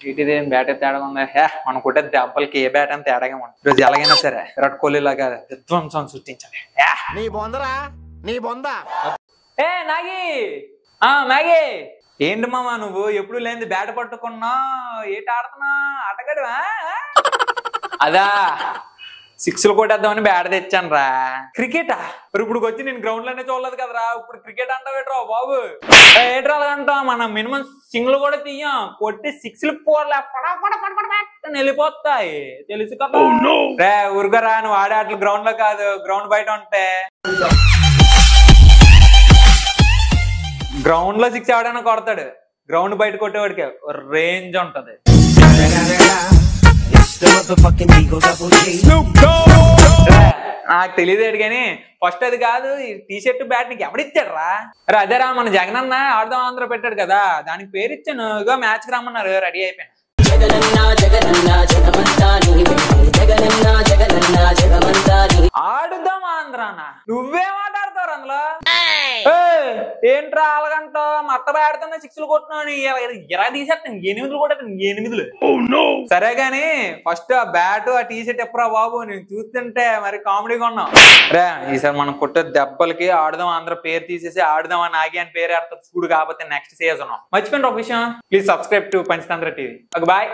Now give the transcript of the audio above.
ఇటీదేం bat తేడా ఉంది. మనం కొట్టే దెబ్బలకి ఏ బ్యాట్ అని తేడాగా ఉంటుంది. ఈరోజు ఎలాగైనా సరే విరాట్ కోహ్లీ లాగా విధ్వంసం సృష్టించాలి. నాగి మ్యాగీ ఏంటి మామా నువ్వు ఎప్పుడు లేని బ్యాట్ పట్టుకున్నా ఏంటి ఆడుతున్నా ఆటగాడువా? అదా సిక్స్లు కొట్టేద్దామని బ్యాట్ తెచ్చాను రా. క్రికెటా? ఇప్పుడు వచ్చి నేను గ్రౌండ్ లోనే చూడలేదు కదరా. ఇప్పుడు క్రికెట్ అంటావేట్రా బాబు? ఏట్రా అలాగంటా? మనం మినిమం సింగిల్ కూడా తీయం, కొట్టి సిక్స్లు వెళ్ళిపోతాయి తెలుసు కదా. రే ఊరుకోరా, నువ్వు ఆడే ఆటలు గ్రౌండ్ లో కాదు, గ్రౌండ్ బయట ఉంటే. గ్రౌండ్ లో సిక్స్ ఎవడైనా కొడతాడు, గ్రౌండ్ బయట కొట్టేవాడికి రేంజ్ ఉంటది. నాకు తెలియదు కానీ ఫస్ట్ అది కాదు, టీ షర్ట్ బ్యాట్ నీకు ఎవడిచ్చాడు రా? అదేరా మన జగన్ అన్న ఆడదాం ఆంధ్ర పెట్టాడు కదా, దానికి పేరు ఇచ్చాను. ఇగో మ్యాచ్ కి రమ్మన్నారు, రెడీ అయిపోయాను. ఆడుదాం ఆంధ్రానా? నువ్వే మాట్లాడతావు అందులో. ఏంట్రా అలాగంట? మా అత్త ఆడుతున్నా సిక్స్లు కొట్టినా ఇలా తీసేస్తాను, 8 కూడా 8. సరే గాని ఫస్ట్ ఆ బ్యాట్ ఆ టీ షర్ట్ ఎప్పుడా బాబు? నేను చూస్తుంటే మరి కామెడీగా ఉన్నావు రే. ఈసారి మనం కొట్టే దెబ్బలకి ఆడుదాం ఆంధ్ర పేరు తీసేసి ఆడుదాం అని ఆగి అని పేరు ఆడతారు చూడు. కాకపోతే నెక్స్ట్ సీజన్ మర్చిపోయిన ఒక విషయం, please subscribe to Panchatantra TV. Okay bye.